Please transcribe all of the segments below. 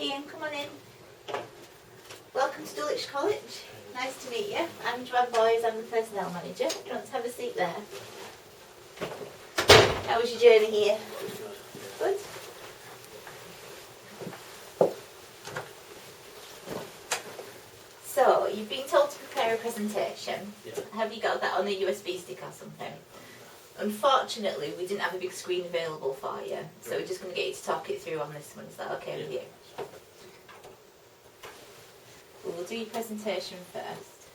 Ian, come on in. Welcome to Dulwich College. Nice to meet you. I'm Joanne Boys, I'm the personnel manager. Do you want to have a seat there? How was your journey here? Good. So, you've been told to prepare a presentation. Yeah. Have you got that on a USB stick or something? Unfortunately, we didn't have a big screen available for you, so we're just going to get you to talk it through on this one. Is that okay with you? We'll do your presentation first.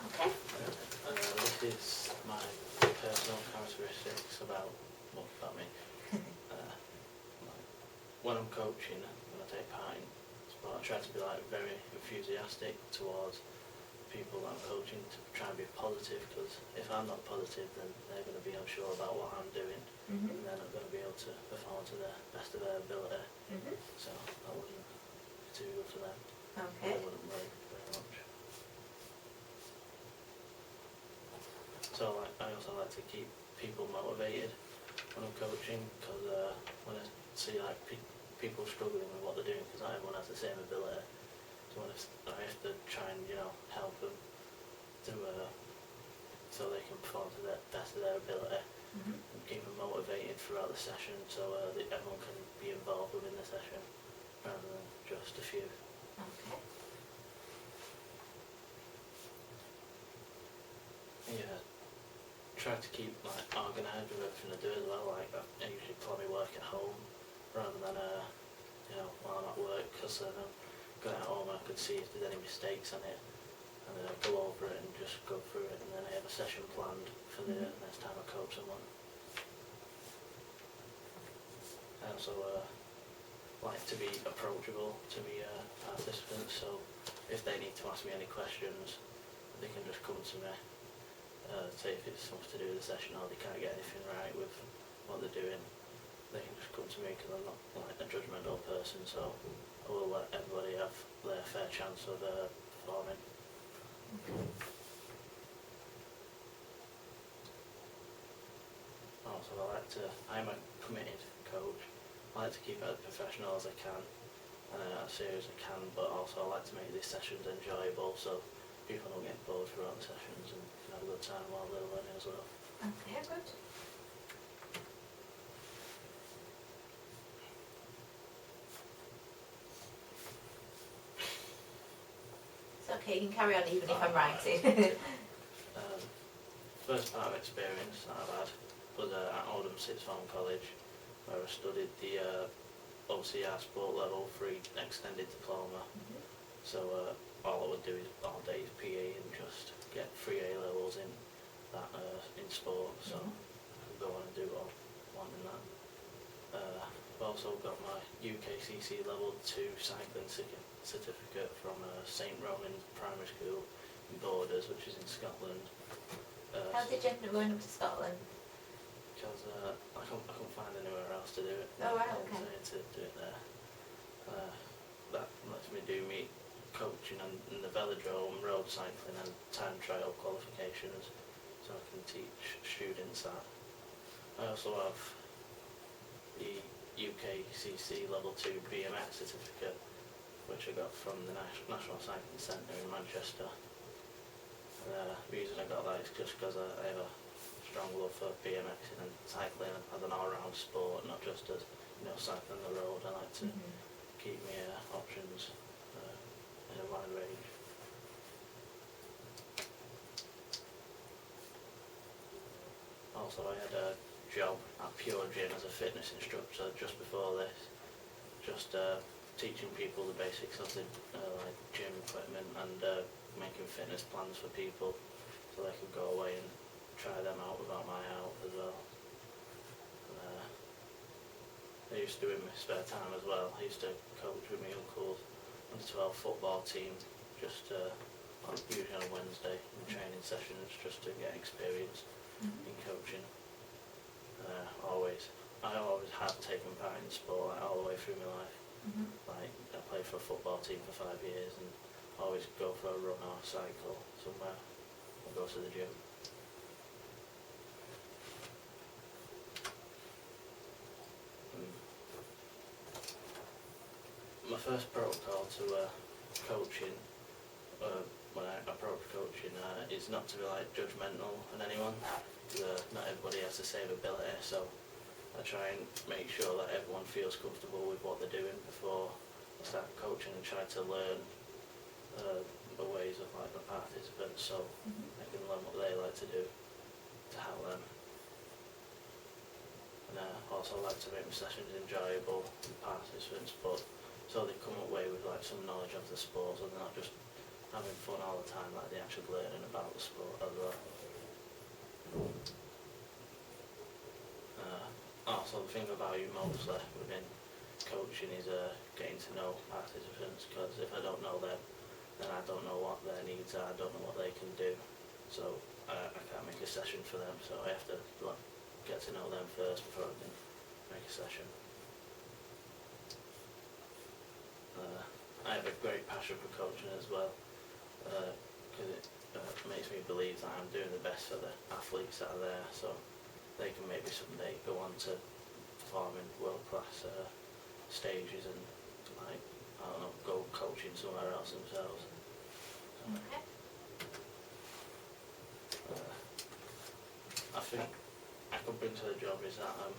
Okay. This is my personal characteristics about what that means. When I'm coaching, when I take part in sport, I try to be like very enthusiastic towards people that I'm coaching, to try and be positive, because if I'm not positive, then they're going to be unsure about what I'm doing, and they're not going to be able to perform to the best of their ability. So that wouldn't be too good for them. Okay. They wouldn't learn very much. So I also like to keep people motivated when I'm coaching, because when I see like people struggling with what they're doing, because not everyone has the same ability, so I have to try and help them to so they can perform to the best of their ability, and keep them motivated throughout the session, so that everyone can be involved within the session rather than just a few. Okay. Yeah. Try to keep like organised with everything I do as well. Like I usually plan my work at home rather than while I'm at work, because then I'm going at home and I can see if there's any mistakes on it, and then I go over it and just go through it, and then I have a session planned for the next time I coach someone. I also like to be approachable to the participants, so if they need to ask me any questions, they can just come to me. Say if it's something to do with the session or they can't get anything right with what they're doing, they can just come to me, because I'm not like a judgmental person, so I will let everybody have their fair chance of performing. Also, I'm a committed coach. I like to keep it as professional as I can and as serious as I can, but also I like to make these sessions enjoyable, so people don't get bored throughout the sessions and can have a good time while they're learning as well. Okay, good. It's okay, you can carry on even if I'm writing. First part of experience that I've had was at Oldham Sixth Form College, where I studied the OCR Sport Level 3 Extended Diploma. So all I would do is all day PE and just get 3 A levels in that in sport, so I could go on and do what I want in that. I've also got my UKCC Level 2 cycling certificate from St Ronan's Primary School in Borders, which is in Scotland. How did you end up going up to Scotland? Because I couldn't find anywhere else to do it. Oh right, okay. I had to do it there. That lets me do coaching and in the velodrome, road cycling and time trial qualifications, so I can teach students that. I also have the UKCC Level 2 BMX certificate, which I got from the National Cycling Centre in Manchester. The reason I got that is just because I have a strong love for BMXing and cycling as an all-round sport, not just as cycling on the road. I like to keep my options in a wide range. Also, I had a job at Pure Gym as a fitness instructor just before this, just teaching people the basics of the like gym equipment and making fitness plans for people so they could go away and try them out without my help as well. I used to do it in my spare time as well. I used to coach with my uncle's under-12 football team, just usually on a Wednesday in training sessions, just to get experience in coaching. I always have taken part in sport like, all the way through my life. Mhm. Like I played for a football team for 5 years and always go for a run or a cycle somewhere or go to the gym. My first protocol to coaching, when I approach coaching, is not to be like judgmental on anyone. Not everybody has the same ability, so I try and make sure that everyone feels comfortable with what they're doing before I start coaching, and try to learn the ways of like the participants, so I can learn what they like to do to help them. And I also like to make my sessions enjoyable for participants, but so they come away with like some knowledge of the sport, so they're not just having fun all the time, like they're actually learning about the sport as well. Also, the thing I value mostly within coaching is getting to know participants, because if I don't know them, then I don't know what their needs are, I don't know what they can do, so I can't make a session for them, so I have to like, get to know them first before I can make a session. I have a great passion for coaching as well, because it makes me believe that I'm doing the best for the athletes that are there, so they can maybe someday go on to perform in world-class stages and, like, I don't know, go coaching somewhere else themselves. Okay. I think I could bring to the job is that I'm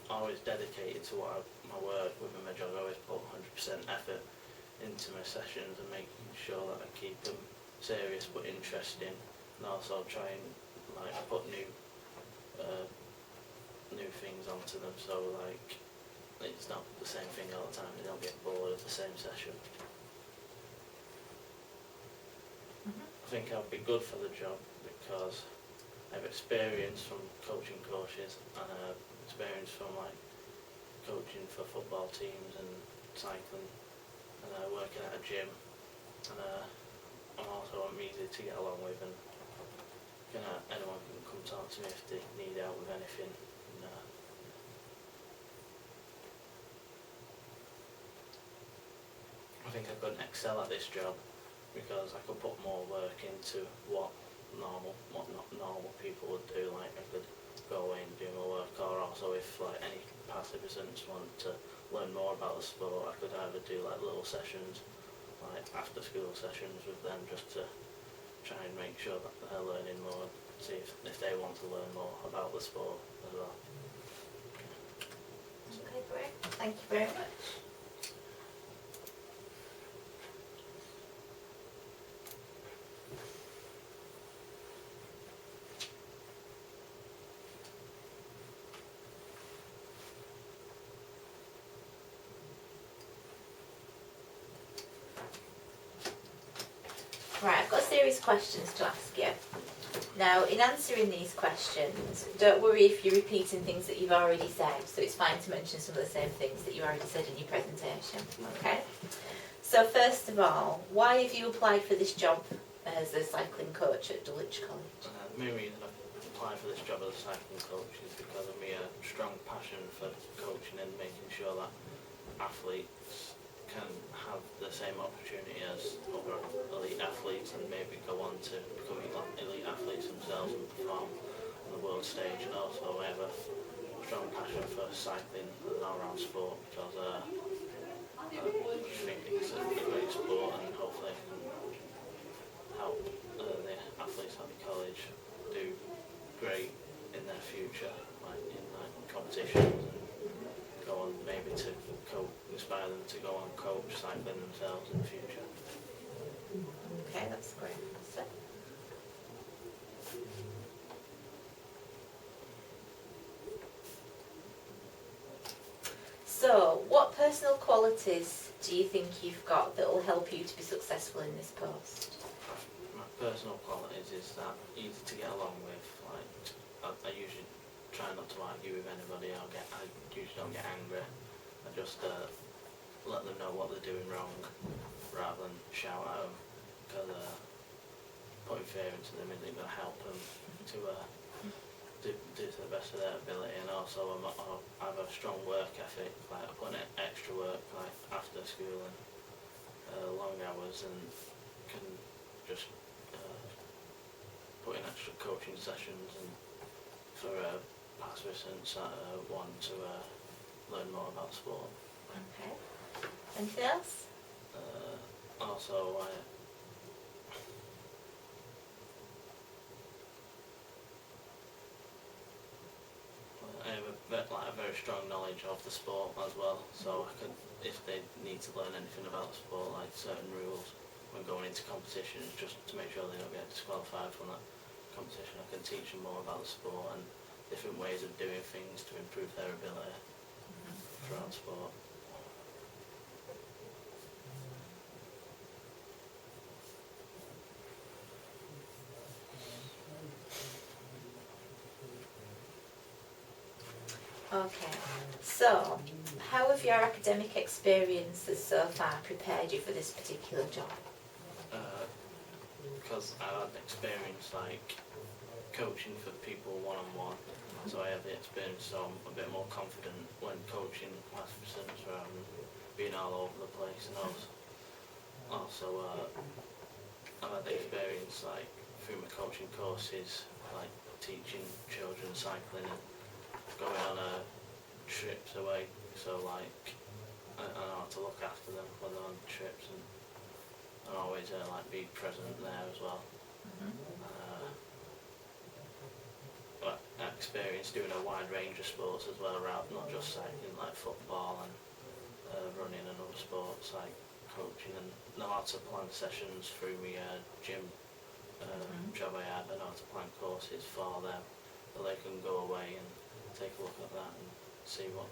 always dedicated to my work within my job. I always put 100% effort into my sessions and making sure that I keep them serious but interesting, and also try and like put new things onto them, so like it's not the same thing all the time, they don't get bored of the same session. I think I'd be good for the job because I have experience from coaching coaches and experience from like coaching for football teams and cycling and working at a gym, and I'm easy to get along with, and anyone can come talk to me if they need help with anything. And, I think I could excel at this job because I could put more work into what not normal people would do. Like I could go away and do my work, or also if like any participants want to learn more about the sport, I could either do like little sessions, like after school sessions with them, just to try and make sure that they're learning more, see if they want to learn more about the sport as well. Okay, great. Thank you very much. Right, I've got a series of questions to ask you. Now, in answering these questions, don't worry if you're repeating things that you've already said, so it's fine to mention some of the same things that you already said in your presentation, okay? So first of all, why have you applied for this job as a cycling coach at Dulwich College? The main reason I've applied for this job as a cycling coach is because of my strong passion for coaching and making sure that athletes can have the same opportunity as other elite athletes and maybe go on to become elite athletes themselves and perform on the world stage. And also I have a strong passion for cycling as an all-round sport because I think it's a great sport, and hopefully I can help the athletes at the college do great in their future, like in like competitions, and go on maybe to inspire them to go on coach cycling themselves in the future. Okay, that's great. That's it. So, what personal qualities do you think you've got that will help you to be successful in this post? My personal qualities is that easy to get along with. Like I usually try not to argue with anybody. I usually don't get angry. I just let them know what they're doing wrong rather than shout at them, because putting fear into them isn't going to help them to do to the best of their ability. And also also I have a strong work ethic. Like I put in extra work like after school and long hours, and can just put in extra coaching sessions and for participants that want to learn more about sport. Okay. Anything else? Also, I have a very strong knowledge of the sport as well, so I could, if they need to learn anything about the sport, like certain rules when going into competitions, just to make sure they don't get disqualified from that competition, I can teach them more about the sport and different ways of doing things to improve their ability throughout sport. Okay, so how have your academic experiences so far prepared you for this particular job? Because I had experience like coaching for people one-on-one, so I have the experience, so I'm a bit more confident when coaching participants rather than being all over the place. And also I've had the experience like through my coaching courses, like teaching children cycling and going on trips away, so like I know how to look after them when they're on trips and always like be present there as well. But I experienced doing a wide range of sports as well, not just cycling, like football and running and other sports, like coaching, and know how to plan sessions through my gym job I had. I know how to plan courses for them, so they can go away and take a look at that and see what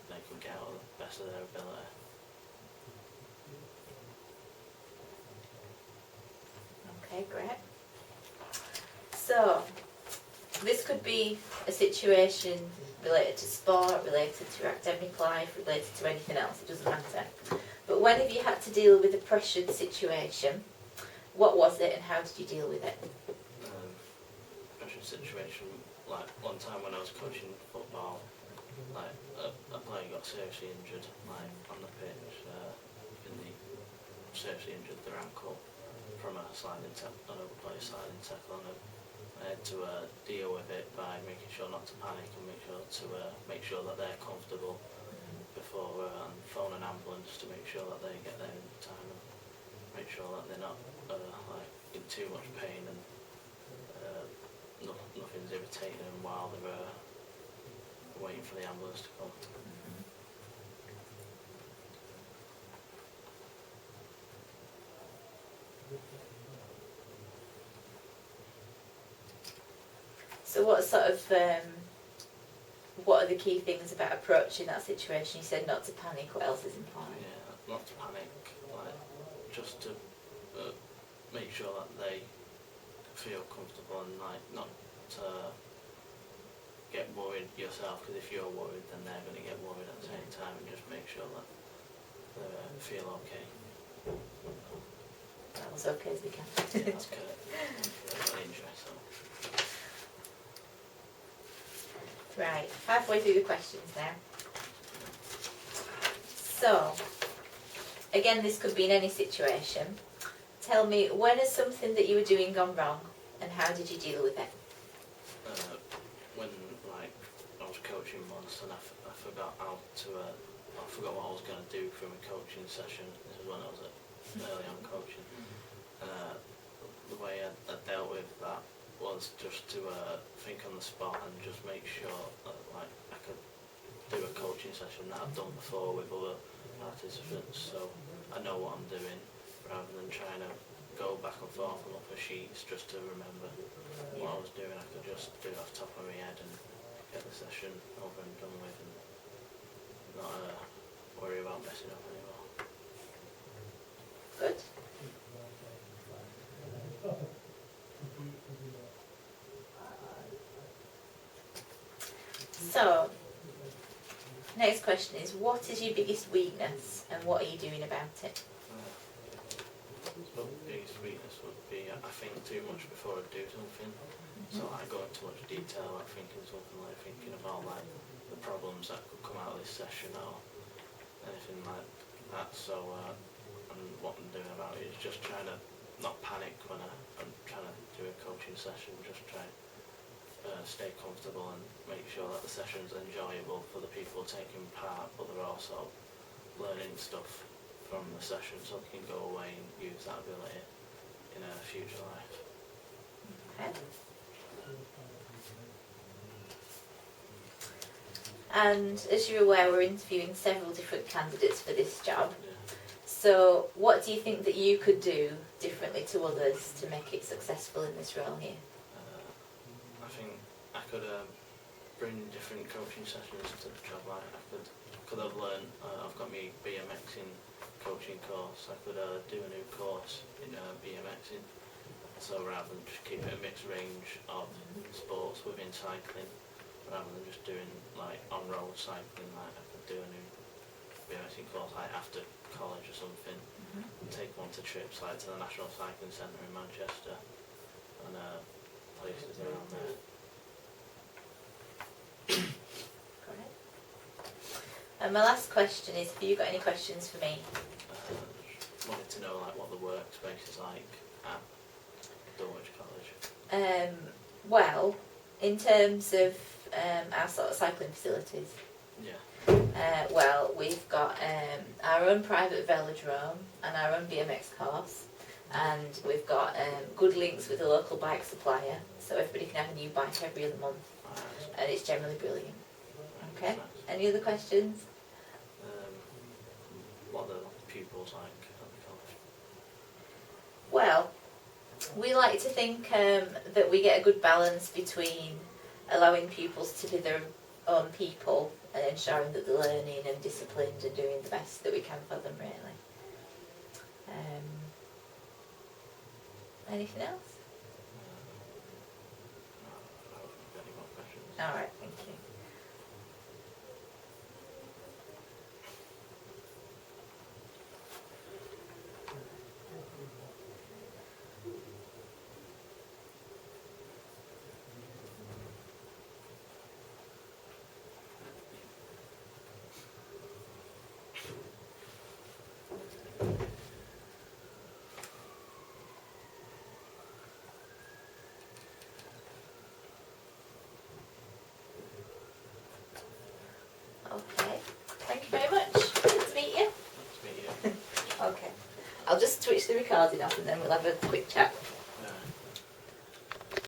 they can get out of the best of their ability. Okay, great. So, this could be a situation related to sport, related to your academic life, related to anything else, it doesn't matter. But when have you had to deal with a pressured situation? What was it and how did you deal with it? Pressured situation, like one time when I was coaching football, like a player got seriously injured, like on the pitch, seriously injured their ankle from another player sliding tackle on them. I had to deal with it by making sure not to panic and make sure that they're comfortable before and phone an ambulance to make sure that they get there in time and make sure that they're not like in too much pain and nothing's irritating them while they're waiting for the ambulance to come. So what are the key things about approaching that situation? You said not to panic, what else is important? Yeah, not to panic, like just to make sure that they feel comfortable and like not to get worried yourself, because if you're worried then they're going to get worried at the same time, and just make sure that they feel okay. That was okay as we can. Yeah, that's good. Interest, so. Right, halfway through the questions now. So, again, this could be in any situation. Tell me, when has something that you were doing gone wrong, and how did you deal with it? When like I was coaching once and I forgot how to, I forgot what I was going to do for my coaching session. This is when I was early on coaching. The way I dealt with that was just to think on the spot and just make sure that like I could do a coaching session that I've done before with other participants, so I know what I'm doing, rather than trying to go back and forth and look for sheets just to remember what I was doing. I could just do it off the top of my head and get the session over and done with and not worry about messing up anymore. Good. So, next question is, what is your biggest weakness and what are you doing about it? My biggest weakness would be I think too much before I do something. So I go into much detail, like thinking something, like thinking all like the problems that could come out of this session or anything like that. So and what I'm doing about it is just trying to not panic when I'm trying to do a coaching session, just try stay comfortable and make sure that the session's enjoyable for the people taking part, but they're also learning stuff from the session so they can go away and use that ability in a future life. Okay. And as you're aware, we're interviewing several different candidates for this job. Yeah. So what do you think that you could do differently to others to make it successful in this role here? I think I could bring different coaching sessions to the job. Like I could have learned, I've got my BMXing coaching course, I could do a new course in BMXing. So rather than just keep it a mixed range of sports within cycling, rather than just doing like on-road cycling, like I could do a new BMXing course like after college or something, and take one to trips like to the National Cycling Centre in Manchester and places around there. And my last question is, have you got any questions for me? Wanted to know like what the workspace is like at Dulwich College. Well, in terms of our sort of cycling facilities, Yeah. well, we've got our own private velodrome and our own BMX course, and we've got good links with the local bike supplier, so everybody can have a new bike every other month, and it's generally brilliant. Okay. Nice. Any other questions? What are the pupils like at the college? Well, we like to think that we get a good balance between allowing pupils to be their own people and ensuring that they're learning and disciplined and doing the best that we can for them, really. Anything else? No, I don't have any more questions. Alright, thank you. Okay, thank you very much. Good to meet you. Nice to meet you. Okay, I'll just switch the recording off and then we'll have a quick chat.